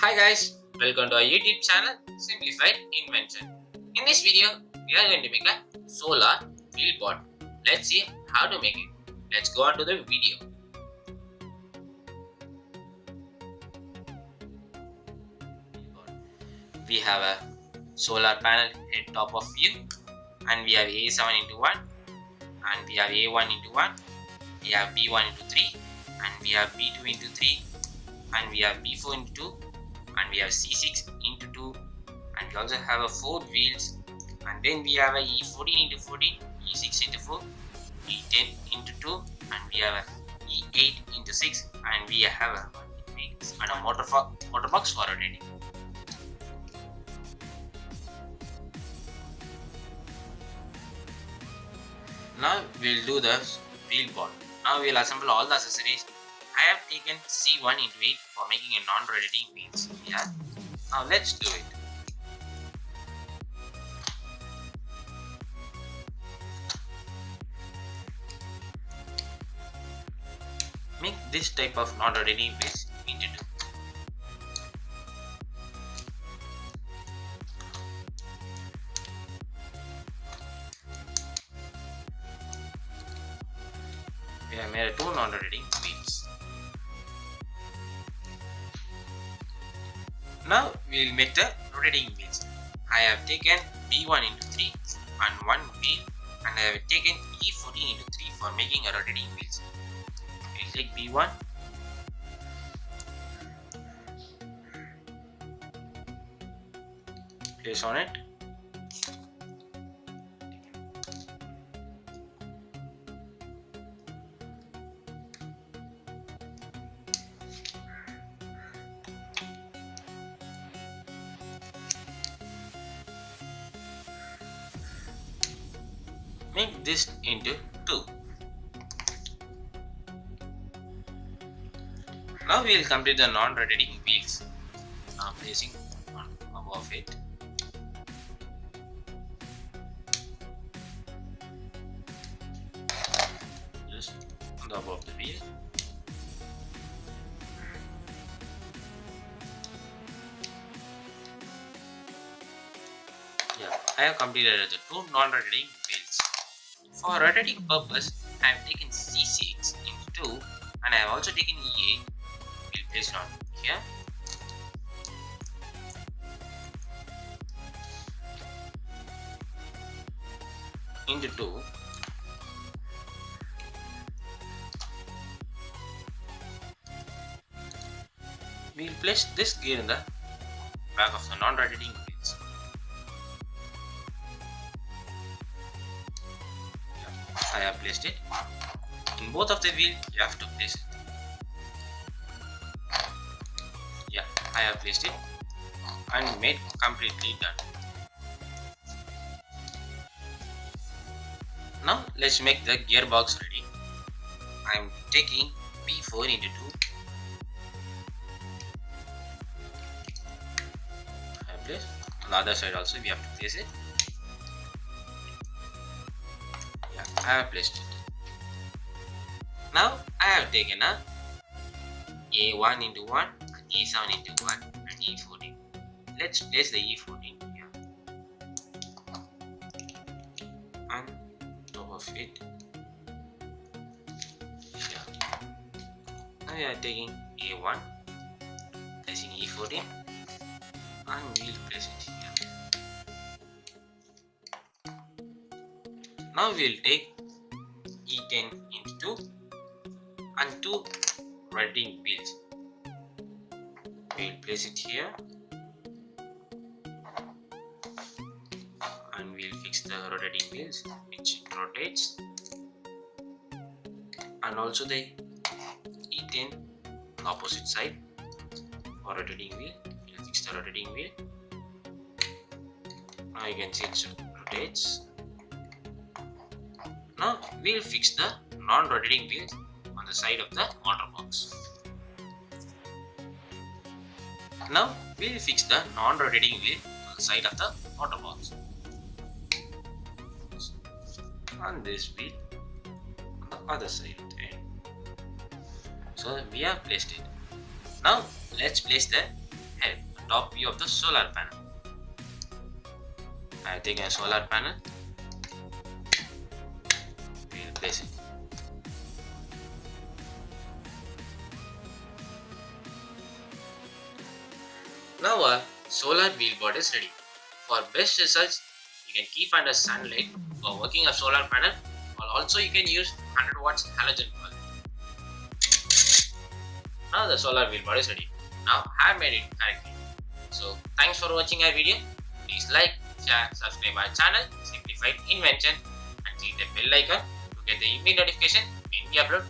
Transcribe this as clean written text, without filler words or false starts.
Hi guys, welcome to our YouTube channel Simplified Invention. In this video, we are going to make a solar wheel board. Let's see how to make it. Let's go on to the video. We have a solar panel head top of view, and we have A7 into 1, and we have A1 into 1, we have B1 into 3, and we have B2 into 3, and we have B4 into 2, and we have C6 into 2, and we also have a 4 wheels, and then we have a E14 into 14, E6 into 4, E10 into 2, and we have a E8 into 6, and we have a motor box for rotating. Now we'll do the wheel board. Now we'll assemble all the accessories. I have taken C1 into 8 for making a non-rotating wheels here. Now let's do it. Make this type of non-rotating wheels into 2. We have made 2 non-rotating wheels. Now we will make the rotating wheels. I have taken B1 into 3 and 1 wheel, and I have taken E14 into 3 for making a rotating wheels. We will take B1, place on it, make this into 2. Now we will complete the non-rotating wheels, placing one above it. Just on the above the wheel. Yeah, I have completed the 2 non-rotating wheels. For rotating purpose, I have taken C6 into 2, and I have also taken E8. We'll place it on here. Into 2. We'll place this gear in the back of the non-rotating wheels. I have placed it. In both of the wheels, you have to place it. Yeah, I have placed it and made completely done. Now let's make the gearbox ready. I am taking B4 into 2. I have placed. On the other side also we have to place it. Yeah, I have placed it. Now I have taken a A1 into 1, A7 into 1, and E14. Let's place the E14 here and top of it here. Now we are taking A1, placing E14, and we'll place it here. Now we'll take E10 into 2 and 2 rotating wheels. We will place it here, and we will fix the rotating wheels which rotates, and also the E10 on the opposite side for rotating wheel. We will fix the rotating wheel. Now you can see it rotates. Now we will fix the non-rotating wheels on the side of the motor box. Now we will fix the non-rotating wheel on the side of the motor box. And this wheel on the other side of the end. So we have placed it. Now let's place the head, the top view of the solar panel. I have taken a solar panel. We will place it. Now our solar wheel board is ready. For best results, you can keep under sunlight for working a solar panel, or also you can use 100 watts halogen bulb. Now the solar wheel board is ready. Now I have made it correctly. So thanks for watching our video. Please like, share, subscribe our channel Simplified Invention and click the bell icon to get the email notification when we upload